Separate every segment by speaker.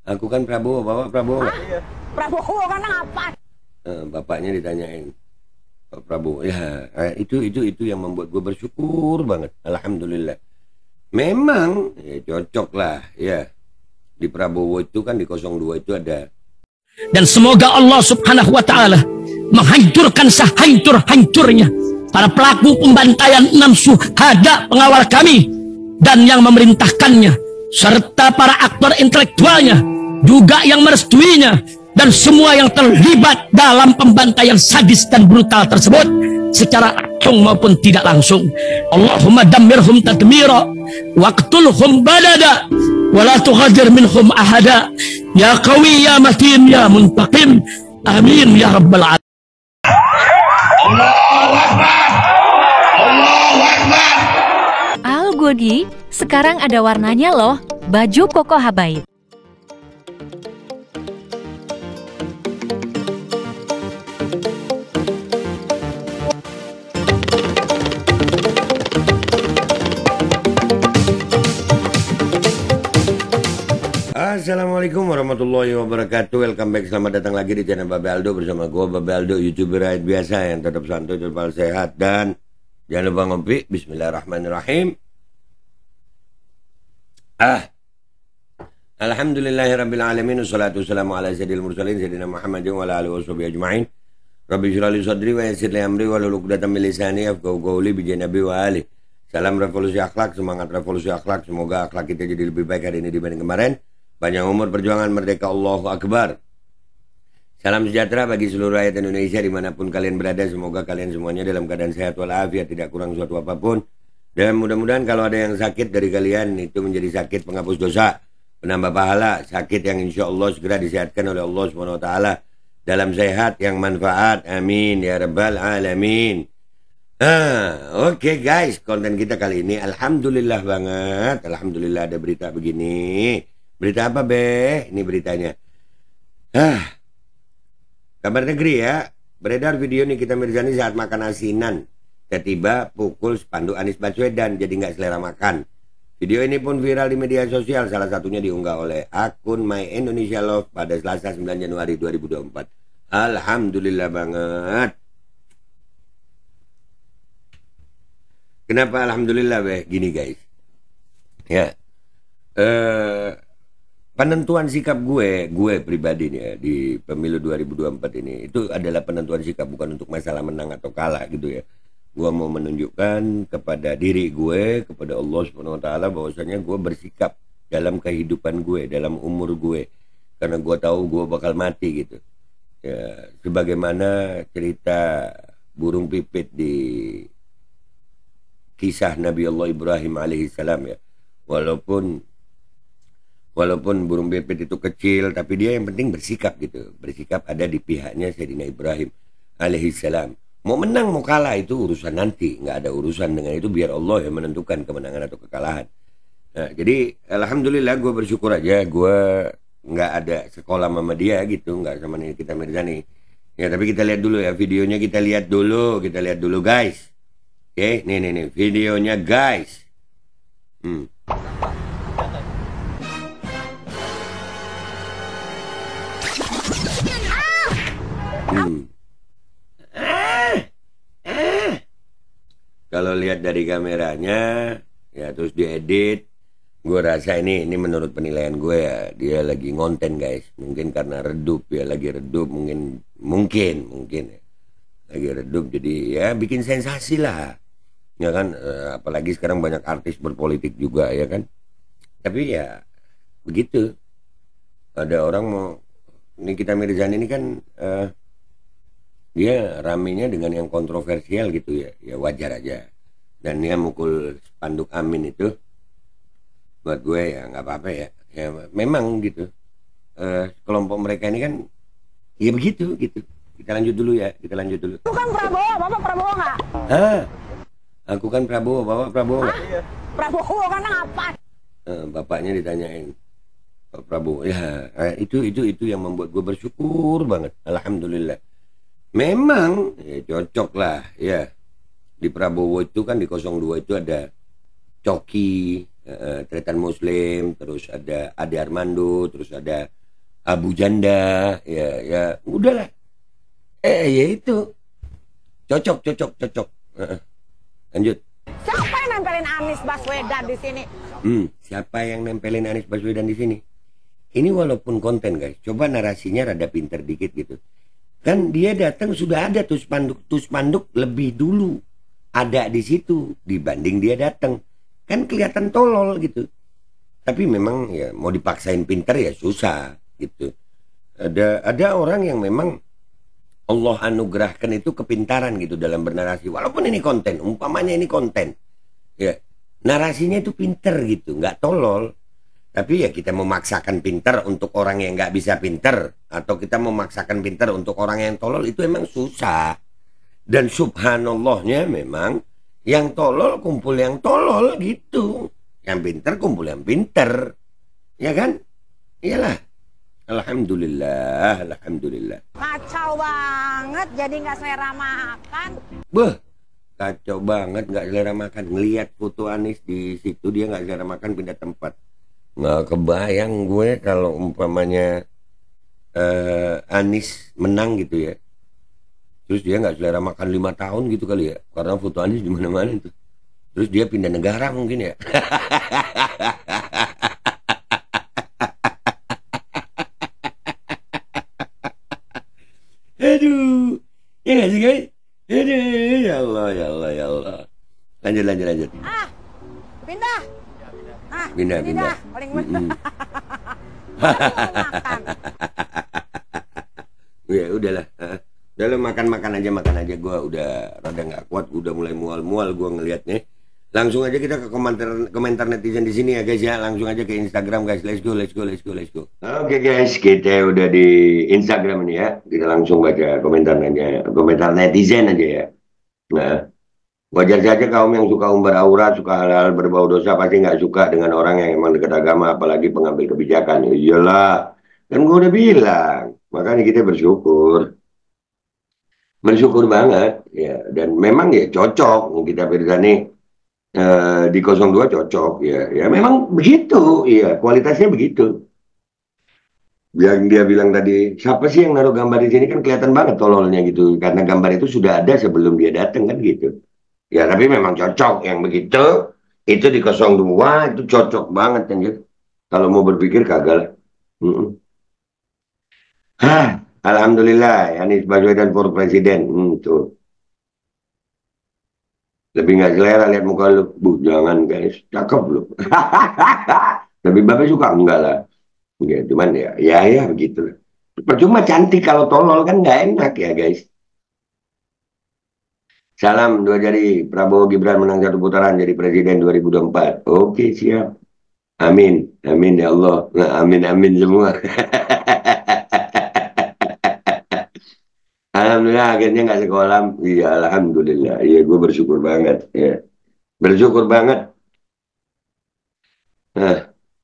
Speaker 1: Aku kan Prabowo, Bapak Prabowo nggak?
Speaker 2: Iya. Prabowo kan apa?
Speaker 1: Bapaknya ditanyain, Pak Prabowo. Ya, itu yang membuat gue bersyukur banget. Alhamdulillah. Memang ya, cocok lah ya. Di Prabowo itu kan di 02 itu ada.
Speaker 3: Dan semoga Allah subhanahu wa ta'ala menghancurkan sehancur-hancurnya para pelaku pembantaian 6 syuhada pengawal kami dan yang memerintahkannya, serta para aktor intelektualnya juga yang merestuinya, dan semua yang terlibat dalam pembantaian sadis dan brutal tersebut secara langsung maupun tidak langsung. Allahumma dammirhum tadmira waqtulhum badada wala tughadir minhum ahada ya qawi ya matin ya muntaqim amin ya rabbal alamin.
Speaker 4: Al Godi, sekarang ada warnanya loh, baju koko habaib.
Speaker 1: Assalamualaikum warahmatullahi wabarakatuh. Welcome back, selamat datang lagi di channel Babe Aldo bersama gue Babe Aldo, YouTuber rakyat biasa yang tetap santuy, tetap sehat, dan jangan lupa ngopi. Bismillahirrahmanirrahim. Alhamdulillahirrabbilalamin. Wassalatu wassalamu ala sayyidil mursalin Sayyidina Muhammadin wa ala alihi washabihi ajma'in. Rabbi shrah li sadri wa yassir li amri wahlul 'uqdatam min lisani yafqahu qawli bi janabi wa ali. Salam revolusi akhlak, semangat revolusi akhlak. Semoga akhlak kita jadi lebih baik hari ini dibanding kemarin. Panjang umur, perjuangan, merdeka, Allahu Akbar. Salam sejahtera bagi seluruh rakyat Indonesia dimanapun kalian berada. Semoga kalian semuanya dalam keadaan sehat walafiat, tidak kurang suatu apapun. Dan mudah-mudahan kalau ada yang sakit dari kalian, itu menjadi sakit penghapus dosa, penambah pahala, sakit yang insya Allah segera disehatkan oleh Allah SWT dalam sehat yang manfaat. Amin ya rabbal alamin. Oke guys, konten kita kali ini alhamdulillah banget. Alhamdulillah ada berita begini. Berita apa be? Ini beritanya. Kabar negeri ya. Beredar video Nikita Mirzani saat makan asinan. Tiba-tiba pukul spanduk Anies Baswedan, jadi nggak selera makan. Video ini pun viral di media sosial. Salah satunya diunggah oleh akun My Indonesia Love pada Selasa 9 Januari 2024. Alhamdulillah banget. Kenapa alhamdulillah be? Gini guys. Ya. Penentuan sikap gue pribadi nih ya, di pemilu 2024 ini, itu adalah penentuan sikap, bukan untuk masalah menang atau kalah gitu ya. Gue mau menunjukkan kepada diri gue, kepada Allah SWT, bahwasanya gue bersikap dalam kehidupan gue, dalam umur gue, karena gue tahu gue bakal mati gitu ya. Sebagaimana cerita burung pipit di kisah Nabi Allah Ibrahim alaihissalam ya. Walaupun burung pipit itu kecil, tapi dia yang penting bersikap gitu. Bersikap ada di pihaknya Sayyidina Ibrahim alaihissalam. Mau menang mau kalah itu urusan nanti, nggak ada urusan dengan itu, biar Allah yang menentukan kemenangan atau kekalahan. Nah, jadi alhamdulillah gue bersyukur aja gue nggak ada sekolah sama dia gitu, nggak sama Nikita Mirzani. Ya tapi kita lihat dulu ya videonya, kita lihat dulu guys. Oke, nih videonya guys. Kalau lihat dari kameranya ya terus diedit, gue rasa ini menurut penilaian gue ya, dia lagi ngonten guys. Mungkin karena redup ya, lagi redup, mungkin ya. Lagi redup, jadi ya bikin sensasi lah ya kan. Apalagi sekarang banyak artis berpolitik juga ya kan. Tapi ya begitu, ada orang mau Nikita Mirzani ini kan dia ramenya dengan yang kontroversial gitu ya, ya wajar aja. Dan dia mukul spanduk amin itu buat gue ya nggak apa-apa ya, ya memang gitu. Kelompok mereka ini kan ya begitu gitu. Kita lanjut dulu.
Speaker 2: Aku kan Prabowo, Bapak Prabowo nggak?
Speaker 1: Aku kan Prabowo, Bapak Prabowo nggak?
Speaker 2: Iya. Prabowo kan apa?
Speaker 1: Bapaknya ditanyain, Pak Prabowo. Ya itu yang membuat gue bersyukur banget. Alhamdulillah. Memang ya cocok lah ya. Di Prabowo itu kan di 02 itu ada Coki, Tretan Muslim, terus ada Ade Armando, terus ada Abu Janda, ya udahlah. Ya itu cocok. Lanjut.
Speaker 2: Siapa yang nempelin Anies Baswedan di sini?
Speaker 1: Siapa yang nempelin Anies Baswedan di sini? Ini walaupun konten guys, coba narasinya rada pinter dikit gitu. Kan dia datang sudah ada tuh spanduk lebih dulu ada di situ dibanding dia datang. Kan kelihatan tolol gitu. Tapi memang ya mau dipaksain pinter ya susah gitu. Ada orang yang memang Allah anugerahkan itu kepintaran gitu dalam bernarasi. Walaupun ini konten, umpamanya ini konten. Ya, narasinya itu pinter gitu, nggak tolol. Tapi ya kita memaksakan pinter untuk orang yang nggak bisa pinter, atau kita memaksakan pinter untuk orang yang tolol, itu emang susah. Dan subhanallahnya memang yang tolol kumpul yang tolol gitu. Yang pinter kumpul yang pinter. Ya kan? Iyalah. Alhamdulillah.
Speaker 2: Kacau banget, jadi nggak selera makan.
Speaker 1: Kacau banget nggak selera makan. Ngelihat foto Anies di situ dia nggak selera makan, pindah tempat. Nggak kebayang gue kalau umpamanya Anies menang gitu ya. Terus dia nggak selera makan 5 tahun gitu kali ya. Karena foto Anies di mana-mana itu. Terus dia pindah negara mungkin ya. Aduh. Ya nggak sih guys? Aduh, ya Allah. Lanjut.
Speaker 2: Pindah.
Speaker 1: Pindah.
Speaker 2: Paling bener. Makan.
Speaker 1: Ya udahlah. Udah lo makan aja. Gue udah rada nggak kuat, udah mulai mual gue ngelihatnya. Langsung aja kita ke komentar netizen di sini ya guys ya. Langsung aja ke Instagram guys. Let's go. Oke guys, kita udah di Instagram ini ya. Kita langsung baca komentar netizen aja ya. Nah, wajar saja kaum yang suka umbar aurat, suka hal-hal berbau dosa pasti nggak suka dengan orang yang emang dekat agama, apalagi pengambil kebijakan. Iyalah, kan gue udah bilang. Makanya kita bersyukur banget ya. Dan memang ya cocok kita beda nih. Di 02 cocok ya memang begitu ya, kualitasnya begitu. Yang dia bilang tadi, siapa sih yang naruh gambar di sini, kan kelihatan banget tololnya gitu, karena gambar itu sudah ada sebelum dia datang kan gitu ya. Tapi memang cocok yang begitu, itu di 02 itu cocok banget kan gitu. Kalau mau berpikir kagak lah. Alhamdulillah Anies Baswedan for presiden tuh. Lebih nggak selera lihat muka lu. Jangan guys, cakep lu. Tapi Bapak suka enggak lah. Ya, cuman ya begitu. Percuma cantik kalau tolol kan nggak enak ya guys. Salam 2 jari. Prabowo Gibran menang 1 putaran jadi presiden 2024. Oke siap. Amin ya Allah. Nah, amin semua. Alhamdulillah akhirnya nggak sekolah. Iya alhamdulillah. Iya gue bersyukur banget ya. Bersyukur banget.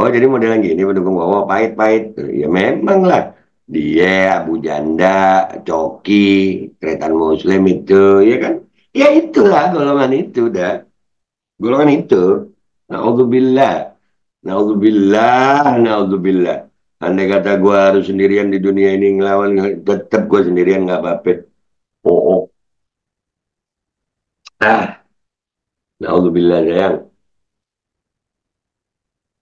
Speaker 1: Oh jadi modelan gini pendukung Wowo pahit. Ya memang lah. Dia, Abu Janda, Coki, Tretan Muslim itu, ya kan? Ya itulah golongan itu dah. Golongan itu. Naudzubillah. Andai kata gue harus sendirian di dunia ini ngelawan, tetap gue sendirian nggak apa-apa. Oh. Naudzubillah sayang.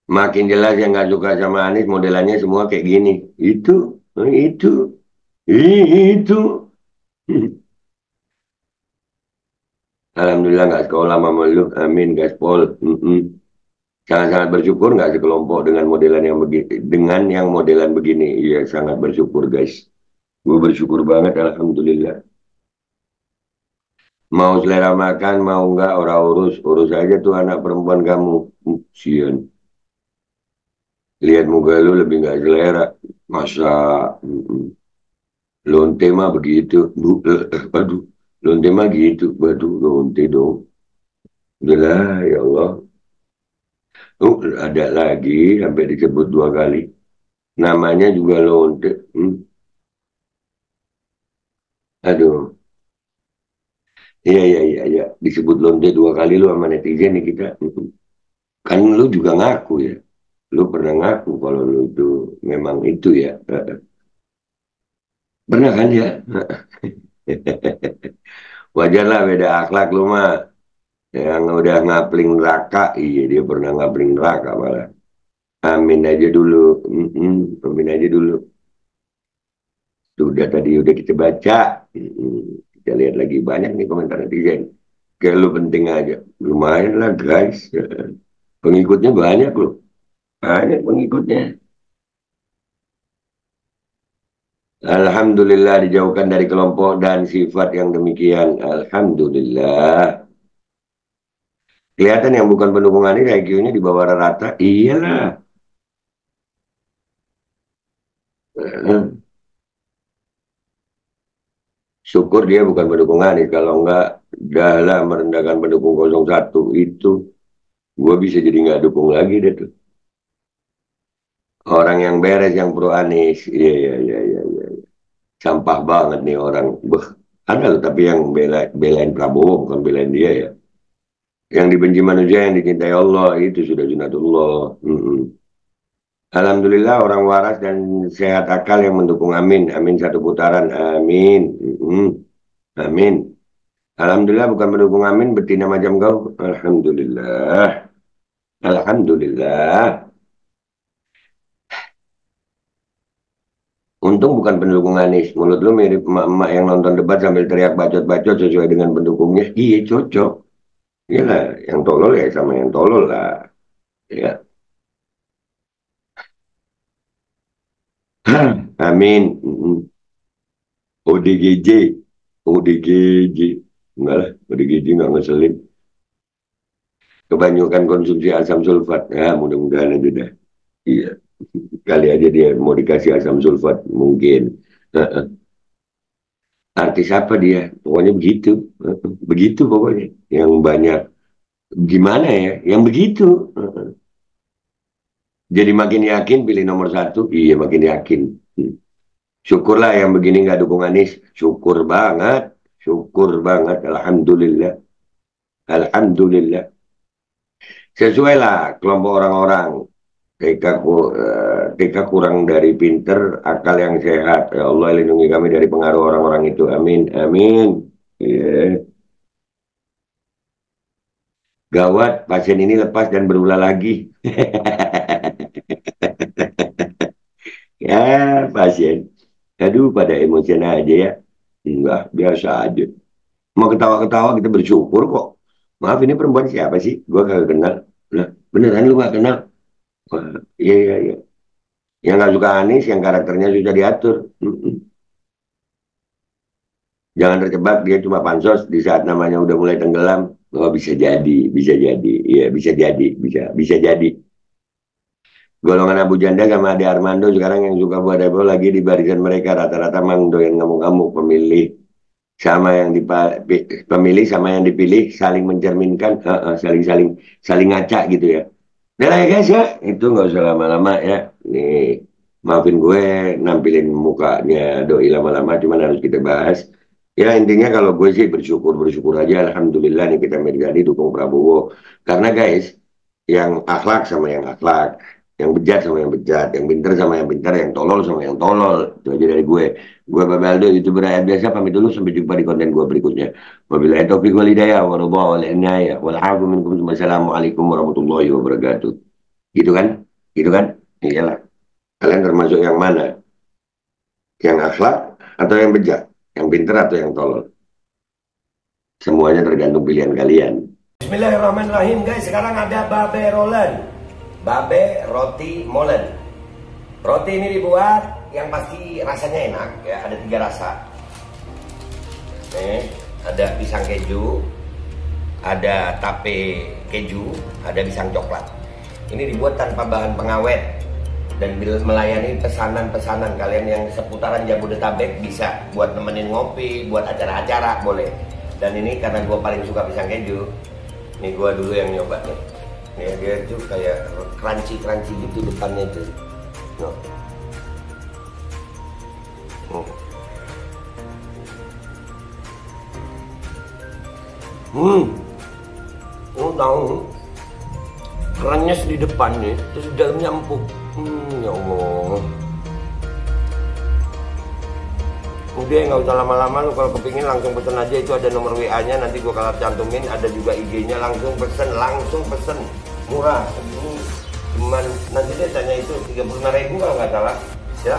Speaker 1: Makin jelas yang nggak suka sama Anies modelannya semua kayak gini. Itu. Alhamdulillah nggak sekolah sama lu. Amin gaspol. Sangat-sangat bersyukur nggak sekelompok dengan modelan yang begini, modelan begini. Iya sangat bersyukur guys. Gue bersyukur banget alhamdulillah. Mau selera makan mau nggak orang urus aja tuh anak perempuan kamu. Sian. Lihat muka lu lebih nggak selera. Masa lonte mah begitu. Aduh. Lonte mah gitu. Waduh lonte dong. Udahlah ya Allah. Ada lagi sampai disebut 2 kali. Namanya juga lonte. Aduh. Iya. Disebut lonte 2 kali lu sama netizen nih kita. Kan lu juga ngaku ya. Lu pernah ngaku kalau lu itu memang itu ya. Pernah kan ya? Wajar lah beda akhlak lu mah. Yang udah ngapling neraka, iya dia pernah ngapling neraka malah. Amin aja dulu. Amin aja dulu. Sudah tadi udah kita baca. Kita lihat lagi banyak nih komentar netizen. Kayak lu penting aja. Lumayan lah guys. Pengikutnya banyak loh. Banyak pengikutnya. Alhamdulillah dijauhkan dari kelompok dan sifat yang demikian. Alhamdulillah. Kelihatan yang bukan pendukung Anies IQ-nya di bawah rata. Iyalah. Syukur dia bukan pendukung Anies. Kalau enggak, dahlah merendahkan pendukung 01 itu. Gue bisa jadi nggak dukung lagi deh tuh. Orang yang beres, yang pro Anies. Iya, iya, iya, iya, iya. Sampah banget nih orang. Beh, ada loh tapi yang belain Prabowo, bukan belain dia ya. Yang dibenci manusia, yang dicintai Allah, itu sudah sunatullah. Alhamdulillah orang waras dan sehat akal yang mendukung amin. Amin satu putaran. Amin. Amin. Alhamdulillah bukan mendukung amin betina macam kau. Alhamdulillah. Alhamdulillah. Untung bukan pendukung Anies. Mulut lu mirip emak-emak yang nonton debat sambil teriak bacot-bacot sesuai dengan pendukungnya. Iya cocok. Iyalah, yang tolol ya sama yang tolol lah. Ya. Amin. ODGJ. ODGJ. Enggak lah, ODGJ nggak ngeselin. Kebanyakan konsumsi asam sulfat. Ya, mudah-mudahan aja dah. Iya. Kali aja dia mau dikasih asam sulfat. Mungkin. Artis apa dia? Pokoknya begitu. Begitu pokoknya. Yang banyak. Gimana ya? Yang begitu. Jadi makin yakin pilih nomor satu. Iya makin yakin. Syukurlah yang begini nggak dukung Anies. Syukur banget. Syukur banget. Alhamdulillah. Alhamdulillah. Sesuai lah kelompok orang-orang. TK kurang dari pinter, akal yang sehat. Ya Allah lindungi kami dari pengaruh orang-orang itu. Amin. Amin. Yeah. Gawat, pasien ini lepas dan berulah lagi. Ya, pasien. Aduh, pada emosian aja ya. Enggak, biasa aja. Mau ketawa-ketawa kita bersyukur kok. Maaf, ini perempuan siapa sih? Gue kagak kenal. Lah, beneran lu gak kenal? Wah, iya, iya, iya. Yang gak suka Anies, yang karakternya susah diatur. Jangan terjebak, dia cuma pansos di saat namanya udah mulai tenggelam. Oh, bisa jadi, bisa jadi. Iya, bisa jadi, bisa jadi. Golongan Abu Janda sama Ade Armando sekarang yang suka buat Ebo lagi di barisan mereka rata-rata mang doyan ngamuk-ngamuk pemilih sama yang pemilih sama yang dipilih saling mencerminkan saling ngaca gitu ya. Nah ya guys ya itu nggak usah lama-lama ya. Nih maafin gue nampilin mukanya doi lama-lama cuman harus kita bahas. Ya intinya kalau gue sih bersyukur aja alhamdulillah nih kita menjadi dukung Prabowo karena guys yang akhlak sama yang akhlak, yang bejat sama yang bejat, yang pintar sama yang pintar, yang tolol sama yang tolol. Itu aja dari gue. Gue Babaldo, YouTuber rakyat biasa, pamit dulu sampai jumpa di konten gue berikutnya. Wabillahi taufiq wal hidayah, warahmatullahi wal inayah, walhafu minkum, wassalamualaikum warahmatullahi wabarakatuh. Gitu kan? Gitu kan? Iyalah. Kalian termasuk yang mana? Yang akhlak atau yang bejat? Yang pintar atau yang tolol? Semuanya tergantung pilihan kalian. Bismillahirrahmanirrahim guys, sekarang ada babe rolen. Babe roti molen. Roti ini dibuat yang pasti rasanya enak ya, ada 3 rasa. Nih, ada pisang keju, ada tape keju, ada pisang coklat. Ini dibuat tanpa bahan pengawet dan melayani pesanan-pesanan kalian yang seputaran Jabodetabek bisa buat nemenin ngopi, buat acara-acara boleh. Dan ini karena gue paling suka pisang keju, nih gue dulu yang nyoba nih. Nih dia tuh kayak crunchy gitu depannya tuh. No. Tahu renyes di depan nih, terus di dalamnya empuk. Ya Allah. Udah nggak usah lama-lama, lu kalau kepingin langsung pesen aja, itu ada nomor WA-nya, nanti gua kalau cantumin, ada juga IG-nya, langsung pesen, murah. Cuman nanti dia tanya itu 35.000 kalau nggak salah, ya.